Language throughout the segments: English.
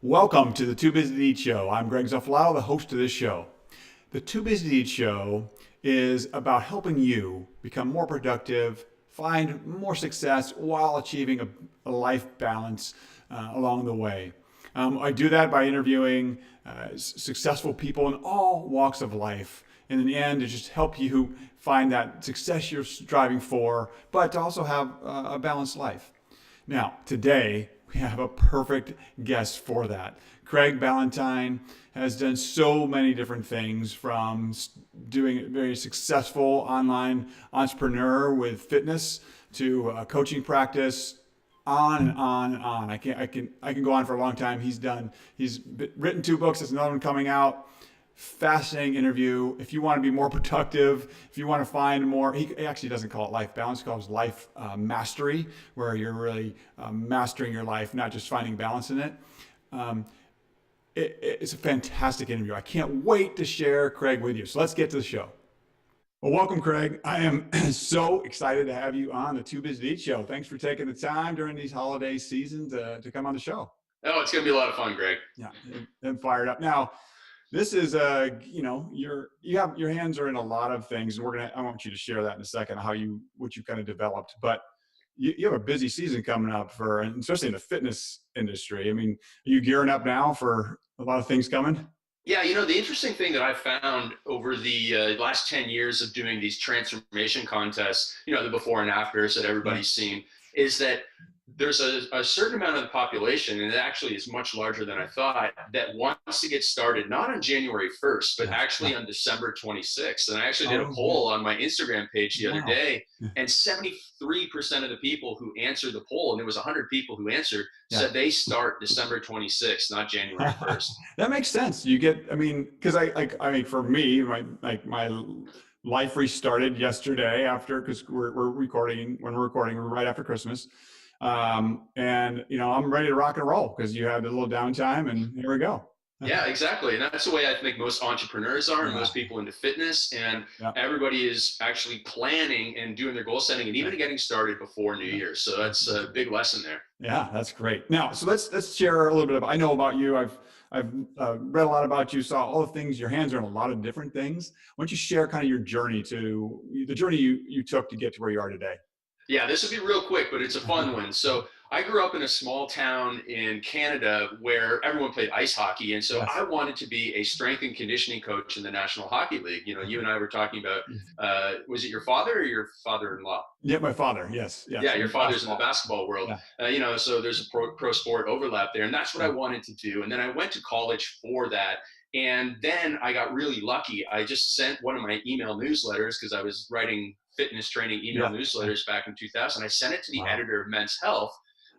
Welcome to the Too Busy to Eat Show. I'm Greg Zuffalo, the host of this show. The Too Busy to Eat Show is about helping you become more productive, find more success while achieving a life balance along the way. I do that by interviewing successful people in all walks of life. And in the end, to just help you find that success you're striving for, but to also have a balanced life. Now, today, we have a perfect guest for that. Craig Ballantyne has done so many different things, from doing a very successful online entrepreneur with fitness to coaching practice, on and on and on. I can go on for a long time. He's written 2 books. There's another one coming out. Fascinating interview. If you want to be more productive, if you want to find more, he actually doesn't call it life balance, he calls it life mastery, where you're really mastering your life, not just finding balance in it. Um, it's a fantastic interview. I can't wait to share Craig with you. So let's get to the show. Well, welcome, Craig. I am so excited to have you on the Too Busy to Eat Show. Thanks for taking the time during these holiday seasons to come on the show. Oh, it's going to be a lot of fun, Greg. Yeah, and fired up. Now, this is you have your hands are in a lot of things, and I want you to share that in a second, what you kind of developed. But you have a busy season coming up and especially in the fitness industry. I mean, are you gearing up now for a lot of things coming? Yeah, the interesting thing that I found over the last 10 years of doing these transformation contests, the before and afters that everybody's seen, is that there's a certain amount of the population, and it actually is much larger than I thought, that wants to get started not on January 1st, but actually on December 26th. And I actually did a poll on my Instagram page the other day, and 73% of the people who answered the poll, and there was 100 people who answered, said they start December 26th, not January 1st. That makes sense. Because for me, my life restarted yesterday because we're recording right after Christmas. And I'm ready to rock and roll because you had a little downtime, and here we go. Yeah, exactly. And that's the way I think most entrepreneurs are, and most people into fitness, and everybody is actually planning and doing their goal setting and even getting started before New Year's. So that's a big lesson there. Yeah, that's great. Now, so let's share a little bit I know about you. I've read a lot about you, saw all the things, your hands are in a lot of different things. Why don't you share kind of your journey you took to get to where you are today? Yeah, this will be real quick, but it's a fun one. So I grew up in a small town in Canada where everyone played ice hockey. And so I wanted to be a strength and conditioning coach in the National Hockey League. You and I were talking about, was it your father or your father-in-law? Yeah, my father. Yes. Yeah, your father's in the basketball world. So there's a pro sport overlap there. And that's what I wanted to do. And then I went to college for that. And then I got really lucky. I just sent one of my email newsletters, because I was writing fitness training email newsletters back in 2000. I sent it to the editor of Men's Health.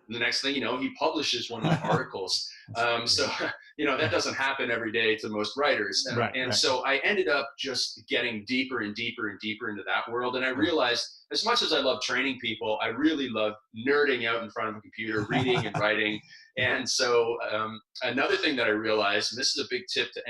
And the next thing you know, he publishes one of my articles. So that doesn't happen every day to most writers. And so I ended up just getting deeper and deeper and deeper into that world. And I realized, as much as I love training people, I really love nerding out in front of a computer, reading and writing. And so another thing that I realized, and this is a big tip to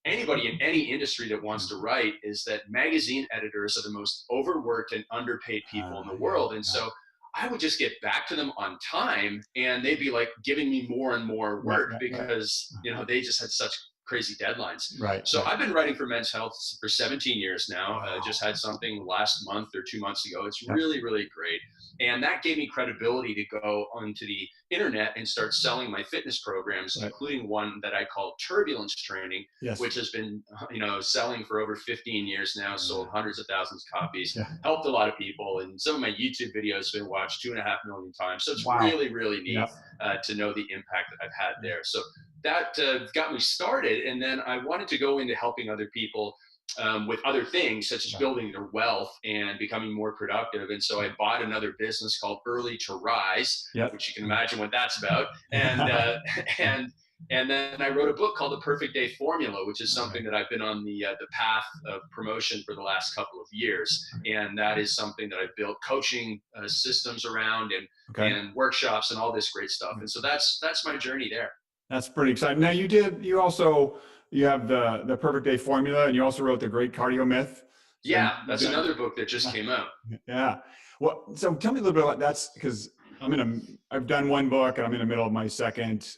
anybody in any industry that wants to write, is that magazine editors are the most overworked and underpaid people in the world. And so I would just get back to them on time, and they'd be like giving me more and more work because they just had such crazy deadlines. So I've been writing for Men's Health for 17 years now. Just had something last month or 2 months ago. It's really, really great. And that gave me credibility to go onto the internet and start selling my fitness programs, including one that I call Turbulence Training, which has been, selling for over 15 years now, sold hundreds of thousands of copies, helped a lot of people. And some of my YouTube videos have been watched 2.5 million times. So it's really, really neat to know the impact that I've had there. So that got me started. And then I wanted to go into helping other people with other things, such as building their wealth and becoming more productive. And so I bought another business called Early to Rise, which you can imagine what that's about. And then I wrote a book called The Perfect Day Formula, which is something that I've been on the path of promotion for the last couple of years. And that is something that I built coaching systems around and workshops and all this great stuff. And so that's my journey there. That's pretty exciting. Now you have the Perfect Day Formula, and you also wrote The Great Cardio Myth. Yeah, that's another book that just came out. Yeah. Well, so tell me a little bit about that's because I've done one book and I'm in the middle of my second.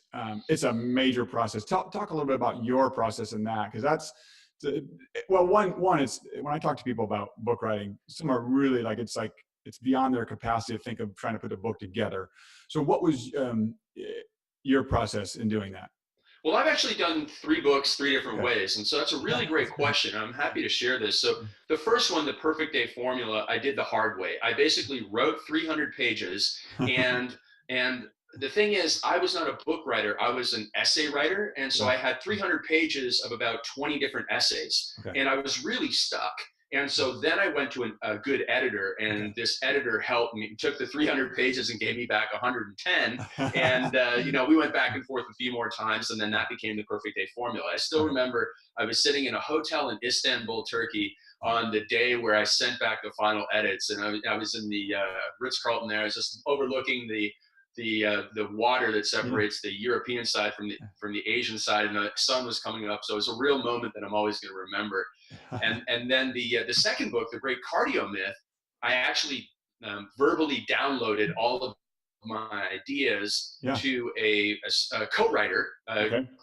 It's a major process. Talk a little bit about your process in that, because well, one is when I talk to people about book writing, some are really like it's beyond their capacity to think of trying to put a book together. So what was your process in doing that? Well, I've actually done 3 books 3 different Okay. ways. And so that's a really great That's good. question. I'm happy to share this. So the first one, The Perfect Day Formula, I did the hard way. I basically wrote 300 pages and the thing is, I was not a book writer. I was an essay writer. And so Yeah. I had 300 pages of about 20 different essays. Okay. And I was really stuck. And so then I went to a good editor, and this editor helped me, took the 300 pages and gave me back 110. And, we went back and forth a few more times, and then that became The Perfect Day Formula. I still remember I was sitting in a hotel in Istanbul, Turkey, on the day where I sent back the final edits. And I was in the Ritz-Carlton there. I was just overlooking the water that separates the European side from the Asian side, and the sun was coming up. So it was a real moment that I'm always going to remember. And then the second book, The Great Cardio Myth, I actually verbally downloaded all of my ideas to a co-writer,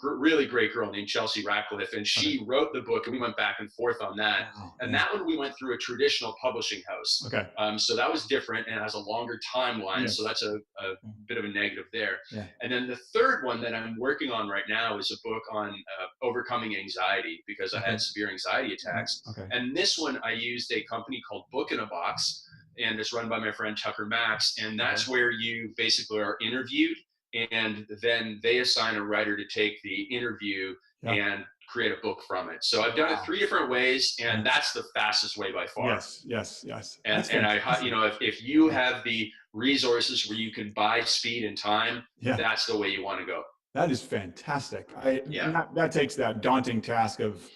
really great girl named Chelsea Ratcliffe, and she wrote the book, and we went back and forth on that. That one we went through a traditional publishing house. So that was different and has a longer timeline. So that's a bit of a negative there. And then the third one that I'm working on right now is a book on overcoming anxiety, because I had severe anxiety attacks. And this one I used a company called Book in a Box, and it's run by my friend Tucker Max. And that's where you basically are interviewed, and then they assign a writer to take the interview and create a book from it. So I've done it 3 different ways, and that's the fastest way by far. Yes. And if you have the resources where you can buy speed and time, that's the way you want to go. That is fantastic. That takes that daunting task of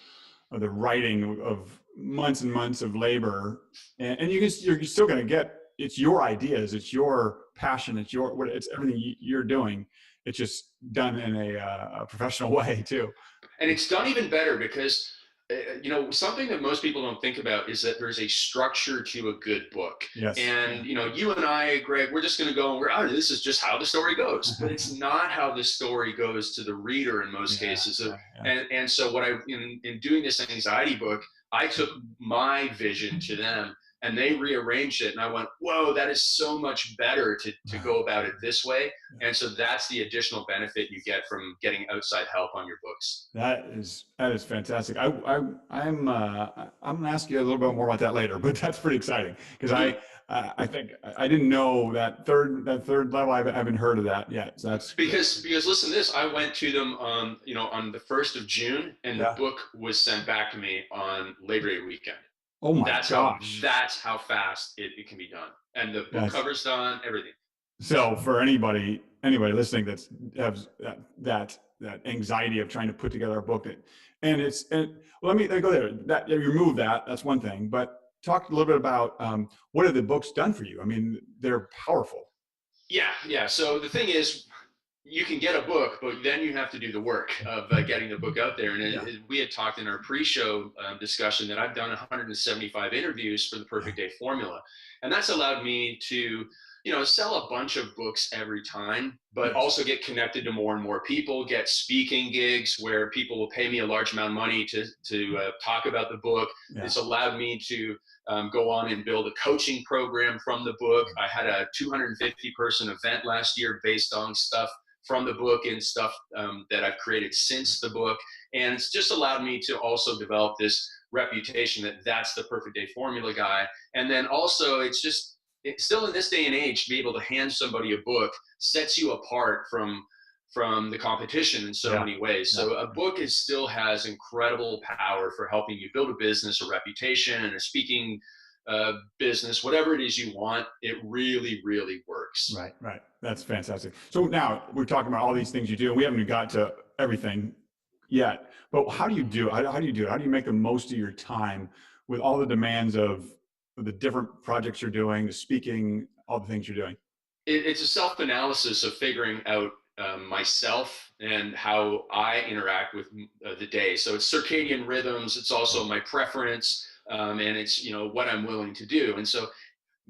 the writing of months and months of labor, and you're still going to get, it's your ideas, it's your passion, it's everything you're doing. It's just done in a professional way too. And it's done even better because something that most people don't think about is that there's a structure to a good book. And you and I, Greg, we're just going to go and this is just how the story goes, but it's not how the story goes to the reader in most cases. And so what in doing this anxiety book, I took my vision to them, and they rearranged it, and I went, whoa, that is so much better to go about it this way. And so that's the additional benefit you get from getting outside help on your books. That is fantastic. I'm going to ask you a little bit more about that later, but that's pretty exciting, because I think I didn't know that third level. I haven't heard of that yet. So that's because listen to this. I went to them on the 1st of June, and the book was sent back to me on Labor Day weekend. Oh my gosh! That's how fast it can be done, and the book cover's done, everything. So for anybody listening that has that anxiety of trying to put together a book, let me go there. That you remove that. That's one thing, but talk a little bit about what have the books done for you? I mean, they're powerful. Yeah. So the thing is, you can get a book, but then you have to do the work of getting the book out there. And we had talked in our pre-show discussion that I've done 175 interviews for The Perfect Day Formula. And that's allowed me to, sell a bunch of books every time, but also get connected to more and more people, get speaking gigs where people will pay me a large amount of money to talk about the book. It's allowed me to go on and build a coaching program from the book. I had a 250 person event last year based on stuff from the book and stuff that I've created since the book. And it's just allowed me to also develop this reputation that that's the Perfect Day Formula guy. And then also it's still in this day and age, to be able to hand somebody a book sets you apart from the competition in so many ways. So a book still has incredible power for helping you build a business, a reputation, and a speaking business, whatever it is you want. It really, really works. Right. That's fantastic. So now we're talking about all these things you do, and we haven't got to everything yet, but how do you do it? How do you do it? How do you make the most of your time with all the demands of the different projects you're doing, the speaking, all the things you're doing? It's a self-analysis of figuring out myself and how I interact with the day. So it's circadian rhythms. It's also my preference, and it's what I'm willing to do. And so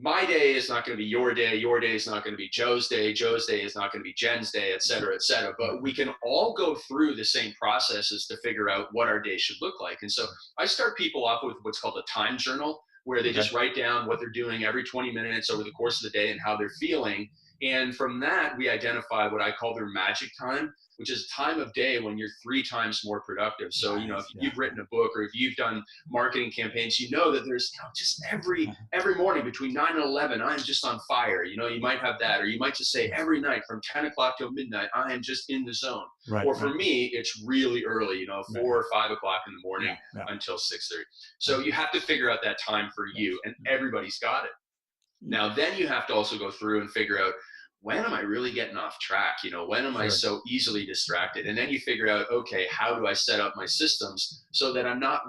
my day is not going to be your day is not going to be Joe's day is not going to be Jen's day, et cetera, et cetera. But we can all go through the same processes to figure out what our day should look like. And so I start people off with what's called a time journal, where they Okay. just write down what they're doing every 20 minutes over the course of the day and how they're feeling. And from that, we identify what I call their magic time, which is a time of day when you're 3 times more productive. So, you know, if you've written a book or if you've done marketing campaigns, you know that there's, you know, just every morning between 9 and 11, I'm just on fire. You know, you might have that, or you might just say every night from 10 o'clock till midnight, I am just in the zone. Right, or for me, it's really early, you know, 4 or 5 o'clock in the morning until 6:30. So you have to figure out that time for you, and everybody's got it. Now, then you have to also go through and figure out, when am I really getting off track? You know, when am I so easily distracted? And then you figure out, okay, how do I set up my systems so that I'm not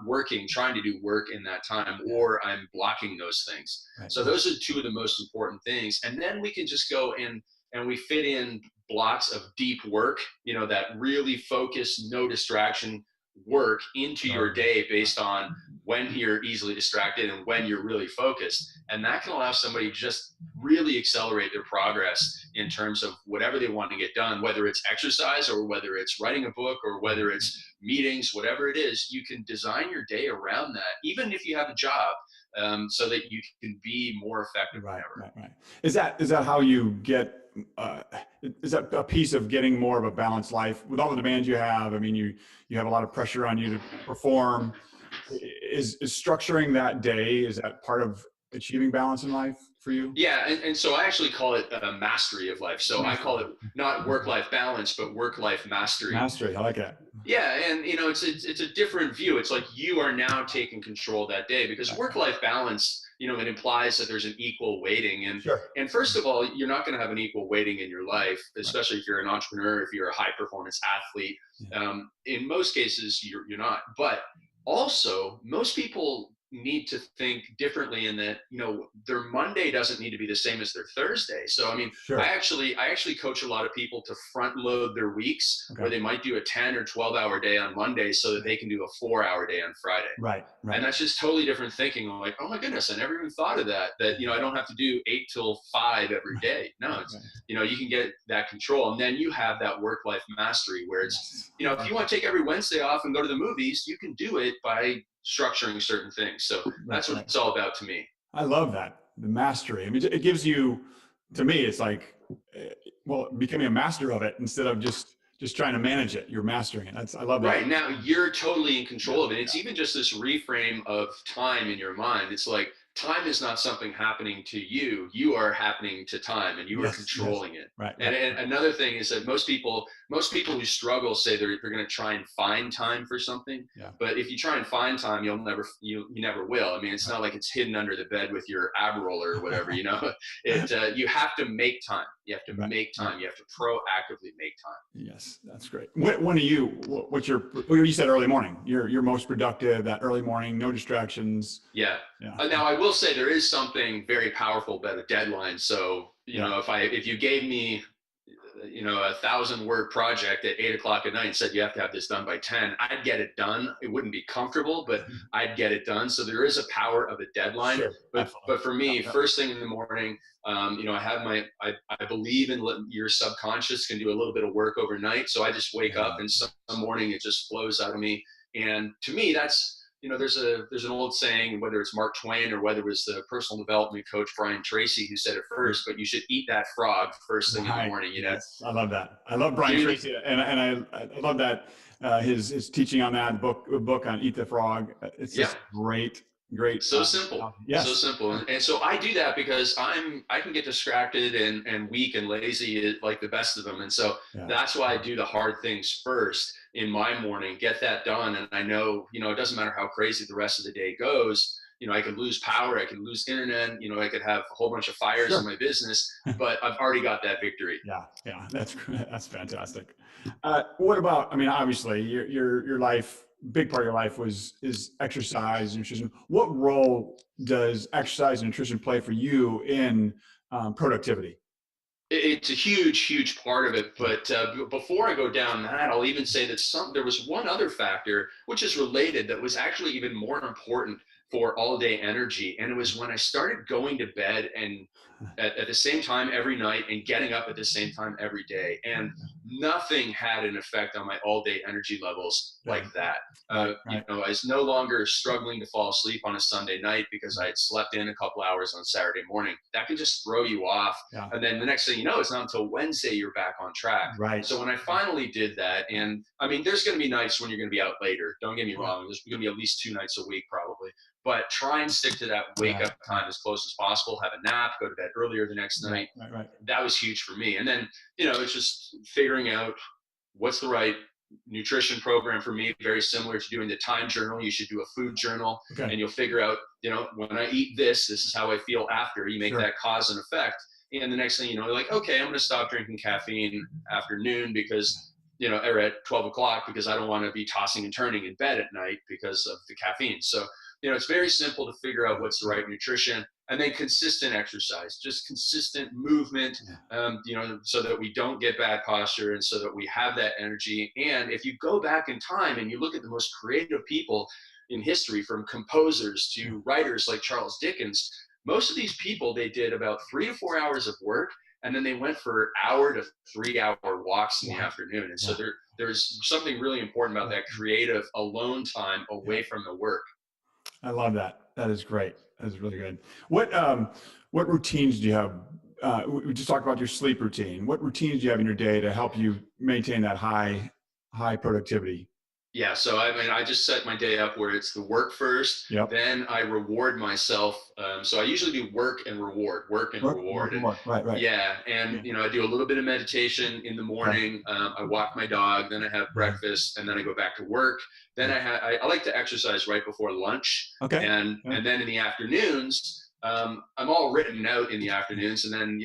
trying to do work in that time, or I'm blocking those things. So those are 2 of the most important things. And then we can just go in and we fit in blocks of deep work, you know, that really focused, no distraction work into your day based on when you're easily distracted and when you're really focused. And that can allow somebody to just really accelerate their progress in terms of whatever they want to get done, whether it's exercise or whether it's writing a book or whether it's meetings, whatever it is. You can design your day around that, even if you have a job, so that you can be more effective than ever. Right. Is that how you get? Is that a piece of getting more of a balanced life with all the demands you have? I mean, you have a lot of pressure on you to perform. Is structuring that day, is that part of achieving balance in life for you? Yeah, and so I actually call it a mastery of life. So I call it not work-life balance, but work-life mastery. Mastery, I like that. Yeah, and you know, it's a different view. It's like you are now taking control of that day, because work-life balance, you know, it implies that there's an equal weighting. And first of all, you're not going to have an equal weighting in your life, especially if you're an entrepreneur, if you're a high-performance athlete. In most cases, you're not. But also, most people need to think differently in that, you know, their Monday doesn't need to be the same as their Thursday. So I mean, I actually coach a lot of people to front load their weeks, where they might do a 10 or 12-hour day on Monday so that they can do a 4-hour day on Friday. Right. And that's just totally different thinking. I'm like, oh my goodness, I never even thought of that, you know, I don't have to do 8 till 5 every day. No, it's, you know, you can get that control. And then you have that work-life mastery where it's, you know, if you want to take every Wednesday off and go to the movies, you can do it by structuring certain things. So that's what it's all about to me. I love that, the mastery. I mean, it gives you, to me, it's like, well, becoming a master of it instead of just trying to manage it. You're mastering it. I love that. Right, now you're totally in control of it. It's even just this reframe of time in your mind. It's like, time is not something happening to you. You are happening to time, and you are controlling it. And another thing is that most people who struggle say they're going to try and find time for something. But if you try and find time, you never will. I mean, it's not like it's hidden under the bed with your ab roller or whatever, you know. You have to make time. You have to make time. You have to proactively make time. Yes, that's great. When are you? What's your? You said early morning. You're most productive that early morning. No distractions. Now I will say there is something very powerful about a deadline. So you know, if you gave me, you know, 1,000-word project at 8 o'clock at night and said you have to have this done by 10, I'd get it done. It wouldn't be comfortable, but I'd get it done. So there is a power of a deadline. But for me, first thing in the morning, you know, I believe in your subconscious can do a little bit of work overnight. So I just wake up and some morning it just flows out of me. And to me, that's, you know, there's an old saying, whether it's Mark Twain or whether it was the personal development coach Brian Tracy who said it first, but you should eat that frog first thing in the morning. You know, I love that. I love Brian Tracy, and I love that his teaching on that book on Eat the Frog. It's just great. So simple. So simple. And so I do that because I can get distracted and weak and lazy like the best of them. And so that's why I do the hard things first in my morning, get that done. And I know, you know, it doesn't matter how crazy the rest of the day goes. You know, I could lose power, I could lose internet, you know, I could have a whole bunch of fires in my business, but I've already got that victory. That's fantastic. What about, I mean, obviously your life, big part of your life is exercise and nutrition. What role does exercise and nutrition play for you in productivity? It's a huge part of it. But before I go down that, I'll even say that there was one other factor which is related that was actually even more important for all day energy. And it was when I started going to bed and at the same time every night and getting up at the same time every day. And nothing had an effect on my all day energy levels like that. Right. I was no longer struggling to fall asleep on a Sunday night because I had slept in a couple hours on Saturday morning. That can just throw you off. Yeah. And then the next thing you know, it's not until Wednesday you're back on track. Right. So when I finally did that, and I mean, there's going to be nights when you're going to be out later. Don't get me wrong. There's going to be at least 2 nights a week probably. But try and stick to that wake up time as close as possible. Have a nap, go to bed earlier the next night. Right. That was huge for me. And then, it's just figuring out what's the right nutrition program for me. Very similar to doing the time journal. You should do a food journal, and you'll figure out, when I eat this is how I feel after. You make that cause and effect. And the next thing you know, you're like, okay, I'm going to stop drinking caffeine after noon because, or at 12 o'clock because I don't want to be tossing and turning in bed at night because of the caffeine. So, it's very simple to figure out what's the right nutrition, and then consistent exercise, just consistent movement, so that we don't get bad posture and so that we have that energy. And if you go back in time and you look at the most creative people in history, from composers to writers like Charles Dickens, most of these people, they did about 3 to 4 hours of work, and then they went for hour to 3 hour walks in the afternoon. And so there's something really important about that creative alone time away from the work. I love that. That is great. That is really good. What routines do you have? We just talked about your sleep routine. What routines do you have in your day to help you maintain that high productivity? Yeah, so I mean, I just set my day up where it's the work first, then I reward myself. So I usually do work and reward. Right. Yeah, and I do a little bit of meditation in the morning. I walk my dog, then I have breakfast, and then I go back to work. Then I like to exercise right before lunch, and then in the afternoons, I'm all written out in the afternoons, and then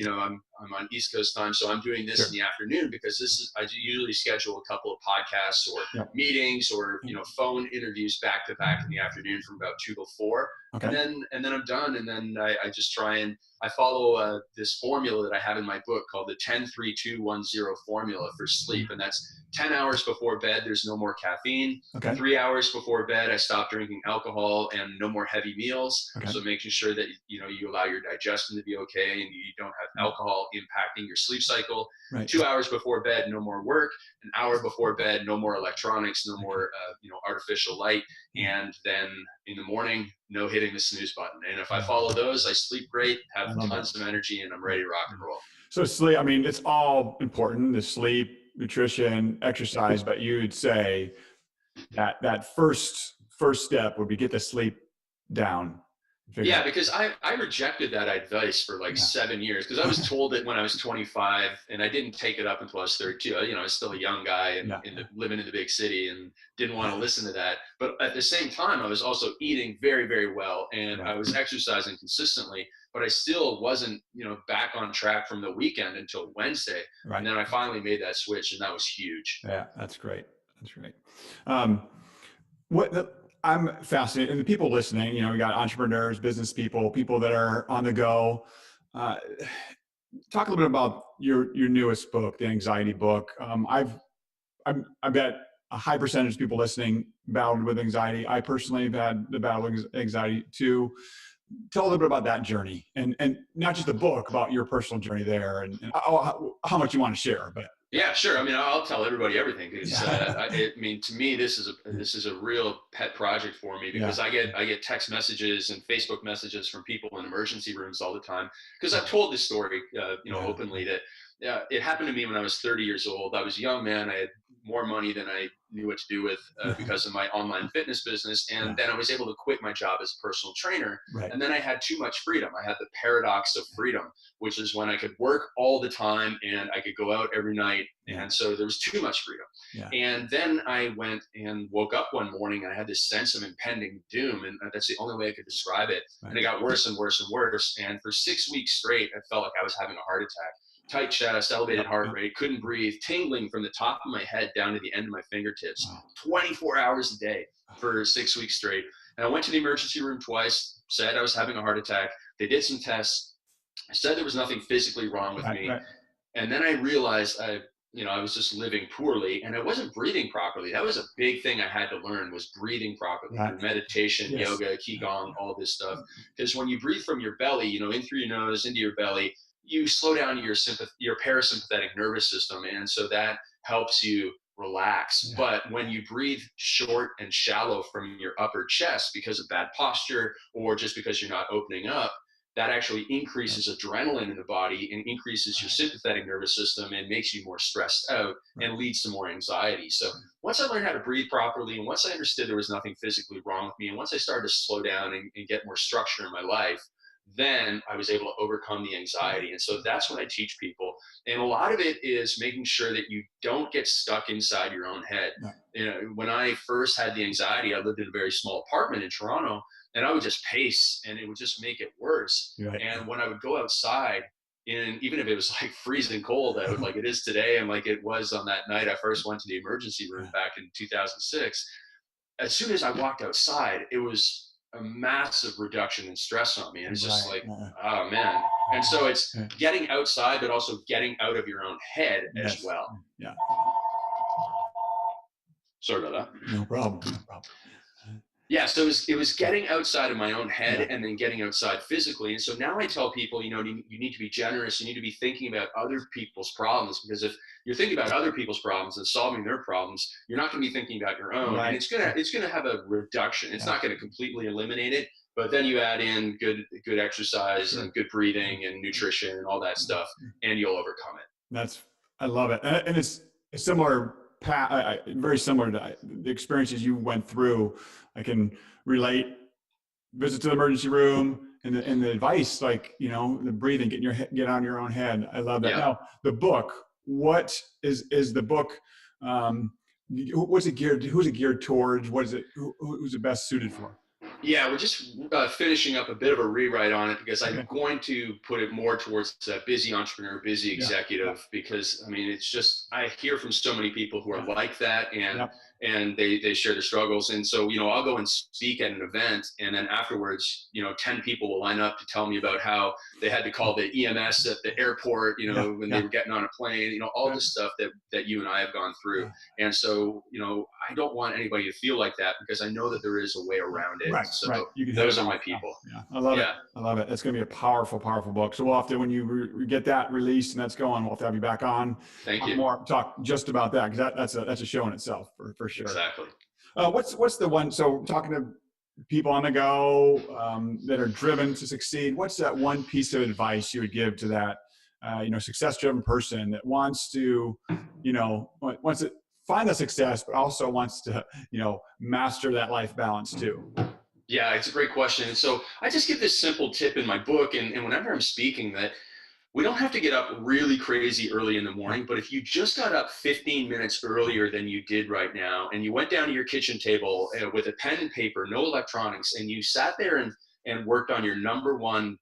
I'm on East Coast time, so I'm doing this in the afternoon because I usually schedule a couple of podcasts or meetings or phone interviews back to back in the afternoon from about 2 to 4, and then I'm done, and then I just try and I follow this formula that I have in my book called the 10-3-2-1-0 formula for sleep, and that's 10 hours before bed, there's no more caffeine. 3 hours before bed, I stop drinking alcohol and no more heavy meals. So making sure that you allow your digestion to be okay and you don't have alcohol impacting your sleep cycle. 2 hours before bed, no more work. An hour before bed, no more electronics, no more artificial light. And then in the morning, no hitting the snooze button. And if I follow those, I sleep great, have tons of energy, and I'm ready to rock and roll. So sleep, I mean, it's all important, the sleep, nutrition, exercise, but you would say that first step would be get the sleep down. Yeah, because I rejected that advice for like 7 years because I was told it when I was 25 and I didn't take it up until I was 32. I was still a young guy and living in the big city and didn't want to listen to that. But at the same time, I was also eating very, very well and I was exercising consistently, but I still wasn't, back on track from the weekend until Wednesday. And then I finally made that switch and that was huge. Yeah, that's great. That's great. I'm fascinated, and the people listening, we got entrepreneurs, business people, people that are on the go. Talk a little bit about your newest book, the anxiety book. I bet a high percentage of people listening battled with anxiety. I personally have had the battle with anxiety too. Tell a little bit about that journey, and not just the book, about your personal journey there, and how much you want to share, but. Yeah, sure. I mean, I'll tell everybody everything because to me, this is a real pet project for me because I get text messages and Facebook messages from people in emergency rooms all the time because I've told this story, openly that it happened to me when I was 30 years old. I was a young man. I had more money than I knew what to do with because of my online fitness business, and then I was able to quit my job as a personal trainer. And then I had too much freedom. I had the paradox of freedom, which is when I could work all the time and I could go out every night. And so there was too much freedom. And then I went and woke up one morning and I had this sense of impending doom. And that's the only way I could describe it. And it got worse and worse and worse. And for 6 weeks straight, I felt like I was having a heart attack. Tight chest, elevated heart rate, couldn't breathe, tingling from the top of my head down to the end of my fingertips, 24 hours a day for 6 weeks straight. And I went to the emergency room twice, said I was having a heart attack. They did some tests, said there was nothing physically wrong with me. And then I realized I was just living poorly and I wasn't breathing properly. That was a big thing I had to learn, was breathing properly Right. through meditation, Yes. yoga, qigong, all this stuff. Because when you breathe from your belly, in through your nose, into your belly, you slow down your parasympathetic nervous system, and so that helps you relax. Yeah. But when you breathe short and shallow from your upper chest because of bad posture or just because you're not opening up, that actually increases adrenaline in the body and increases your Right. sympathetic nervous system and makes you more stressed out Right. and leads to more anxiety. So once I learned how to breathe properly, and once I understood there was nothing physically wrong with me, and once I started to slow down and get more structure in my life, then I was able to overcome the anxiety. And so that's what I teach people. And a lot of it is making sure that you don't get stuck inside your own head. No. When I first had the anxiety, I lived in a very small apartment in Toronto, and I would just pace and it would just make it worse. Right. And when I would go outside, and even if it was like freezing cold out like it is today and like it was on that night I first went to the emergency room back in 2006, as soon as I walked outside, it was a massive reduction in stress on me. And it's just Right. like, oh man. And so it's Right. getting outside, but also getting out of your own head as Yes. well. Yeah. Sorry about that. No problem. No problem. Yeah, so it was getting outside of my own head Yeah. and then getting outside physically. And so now I tell people, you need to be generous. You need to be thinking about other people's problems, because if you're thinking about other people's problems and solving their problems, you're not going to be thinking about your own. And Right. it's gonna have a reduction. It's Yeah. not going to completely eliminate it, but then you add in good exercise Sure. and good breathing and nutrition and all that stuff, and you'll overcome it. I love it. And it's a similar very similar to the experiences you went through. I can relate. Visit to the emergency room and the advice, like, the breathing, get on your own head. I love that. Yeah. Now, the book, what is the book? What's it geared? Who's it geared towards? What is it? Who's it best suited for? Yeah, we're just finishing up a bit of a rewrite on it, because I'm Okay. going to put it more towards a busy entrepreneur, busy Yeah. executive, because I mean, it's just, I hear from so many people who are like that, and Yeah. they share their struggles. And so, I'll go and speak at an event, and then afterwards, 10 people will line up to tell me about how they had to call the EMS at the airport, when they were getting on a plane, all this stuff that you and I have gone through. And so, I don't want anybody to feel like that, because I know that there is a way around it. Right. So Right. You can those are my people. Yeah. I love it. Yeah. I love it. It's going to be a powerful, powerful book. So we'll have to, when you get that released and that's going, we'll have to have you back on. Thank you. Talk just about that, because that's a show in itself for sure. Exactly. What's the one? So talking to people on the go that are driven to succeed, what's that one piece of advice you would give to that success-driven person that wants to find the success, but also wants to master that life balance too? Yeah, it's a great question. And so I just give this simple tip in my book, and whenever I'm speaking, that we don't have to get up really crazy early in the morning, but if you just got up 15 minutes earlier than you did right now, and you went down to your kitchen table with a pen and paper, no electronics, and you sat there and worked on your number one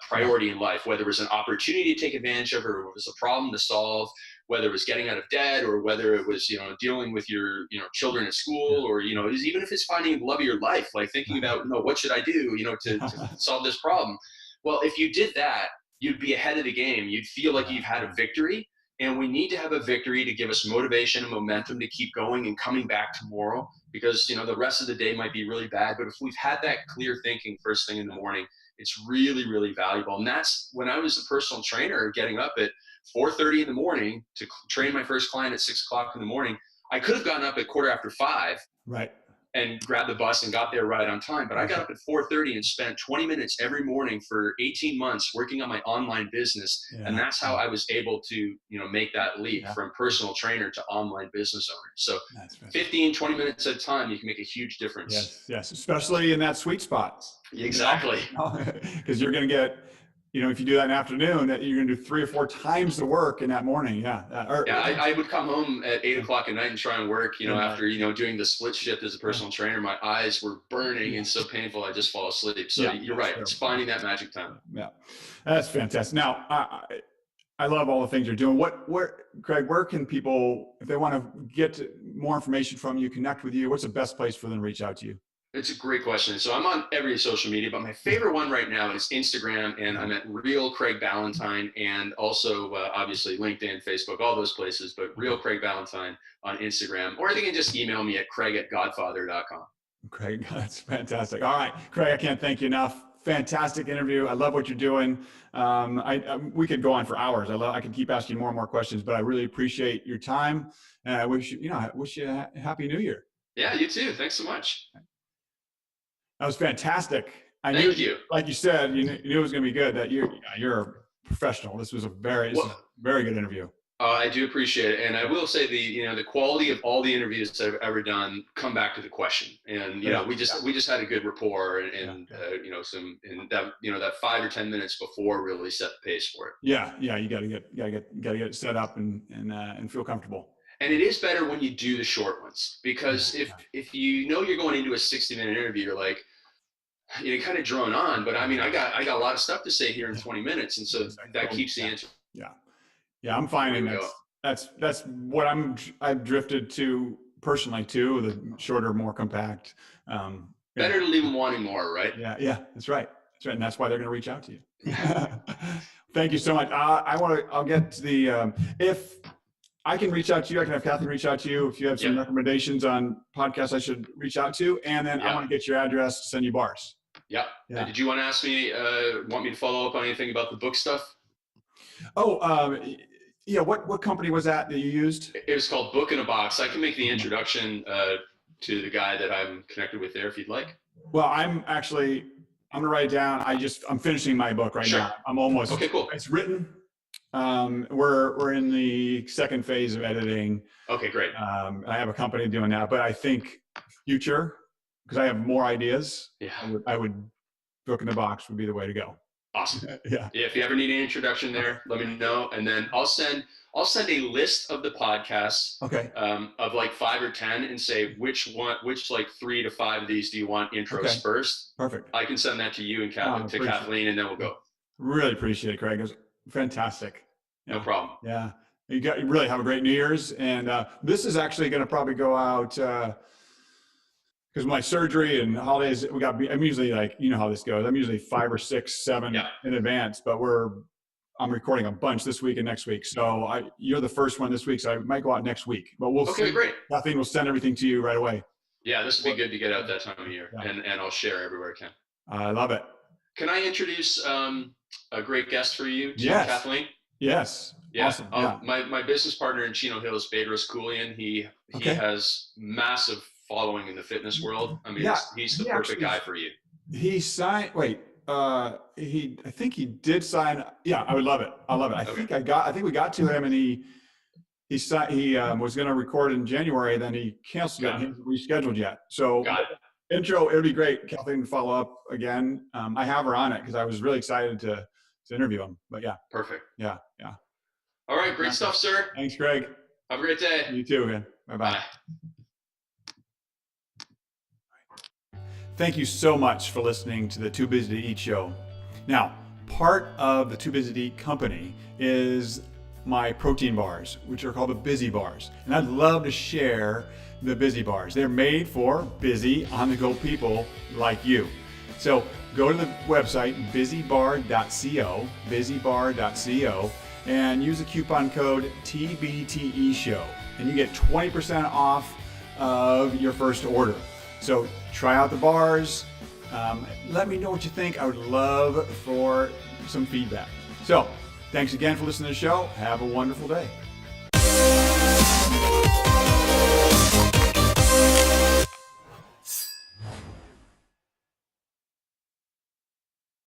priority in life, whether it was an opportunity to take advantage of, or it was a problem to solve, whether it was getting out of debt, or whether it was dealing with your children at school, or even if it's finding the love of your life, like thinking about what should I do to solve this problem. Well, if you did that, you'd be ahead of the game. You'd feel like you've had a victory. And we need to have a victory to give us motivation and momentum to keep going and coming back tomorrow, because the rest of the day might be really bad. But if we've had that clear thinking first thing in the morning, it's really, really valuable. And that's when I was a personal trainer, getting up at 4:30 in the morning to train my first client at 6 o'clock in the morning. I could have gotten up at 5:15. Right. And grabbed the bus and got there right on time. But I got up at 4:30 and spent 20 minutes every morning for 18 months working on my online business. Yeah. And that's how I was able to, make that leap from personal trainer to online business owner. So 15, 20 minutes at a time, you can make a huge difference. Yes. Yes. Especially in that sweet spot. Exactly. Because you're going to get, if you do that in the afternoon, that you're going to do 3 or 4 times the work in that morning. Yeah. I would come home at 8 o'clock at night and try and work, after, doing the split shift as a personal trainer. My eyes were burning and so painful, I just fall asleep. So you're right. It's finding that magic time. Yeah. That's fantastic. Now, I love all the things you're doing. Craig, where can people, if they want to get more information from you, connect with you, what's the best place for them to reach out to you? It's a great question. So I'm on every social media, but my favorite one right now is Instagram, and I'm at Real Craig Ballantyne, and also obviously LinkedIn, Facebook, all those places. But Real Craig Ballantyne on Instagram, or they can just email me at craig@godfather.com. Craig, that's fantastic. All right, Craig, I can't thank you enough. Fantastic interview. I love what you're doing. We could go on for hours. I could keep asking more and more questions, but I really appreciate your time. And I wish you a happy New Year. Yeah, you too. Thanks so much. That was fantastic. I knew, Thank you. like you said, you knew it was going to be good. That you're a professional. This was a very good interview. I do appreciate it, and I will say the quality of all the interviews that I've ever done come back to the question, and we just had a good rapport, and that 5 or 10 minutes before really set the pace for it. Yeah, you got to get it set up and feel comfortable. And it is better when you do the short ones, because if you know you're going into a 60-minute interview, you're like, you kind of drone on, but I mean, I got a lot of stuff to say here in 20 minutes, and so that keeps the answer. Yeah, I'm finding that's what I've drifted to personally too. The shorter, more compact. Better to leave them wanting more, right? Yeah, that's right, and that's why they're going to reach out to you. Thank you so much. I'll get to the if I can reach out to you, I can have Kathleen reach out to you if you have some recommendations on podcasts I should reach out to, and then I want to get your address to send you bars. Yeah. Did you want to ask me? Want me to follow up on anything about the book stuff? Oh, yeah. What company was that you used? It was called Book in a Box. I can make the introduction to the guy that I'm connected with there if you'd like. Well, I'm gonna write it down. I'm finishing my book right now. I'm almost. Okay, cool. It's written. We're in the second phase of editing. Okay, great. I have a company doing that, but I think future, because I have more ideas. Yeah. I would Book in a Box would be the way to go. Awesome. Yeah. If you ever need an introduction there, let me know, and then I'll send a list of the podcasts. Okay. Of like 5 or 10, and say which like 3 to 5 of these do you want intros first. Perfect. I can send that to you and to Kathleen, and then we'll go. Really appreciate it, Craig. It was fantastic. No problem. Yeah. You really have a great New Year's, and this is actually going to probably go out. Because my surgery and holidays, I'm usually like, you know how this goes. I'm usually 5 or 6, 7 in advance, but I'm recording a bunch this week and next week. So you're the first one this week, so I might go out next week. But we'll see. Okay, great. Kathleen will send everything to you right away. Yeah, this will be good to get out that time of year, and I'll share everywhere I can. I love it. Can I introduce a great guest for you, Kathleen? Yes. Yeah. Awesome. My business partner in Chino Hills, Bedros Koulian, he has massive following in the fitness world. I mean, he's the perfect guy for you. He signed. Wait. I think he did sign. Yeah, I would love it. I love it. I think we got to him, and he was going to record in January, then he canceled it. He hasn't rescheduled yet. So intro, it'll be great. Kathleen can follow up again. I have her on it because I was really excited to interview him. But yeah. Perfect. Yeah. All right, great stuff, sir. Thanks, Greg. Have a great day. You too, man. Bye-bye. Thank you so much for listening to the Too Busy to Eat show. Now, part of the Too Busy to Eat company is my protein bars, which are called the Busy Bars. And I'd love to share the Busy Bars. They're made for busy, on-the-go people like you. So go to the website, busybar.co, and use the coupon code TBTE show, and you get 20% off of your first order. So try out the bars. Let me know what you think. I would love for some feedback. So thanks again for listening to the show. Have a wonderful day.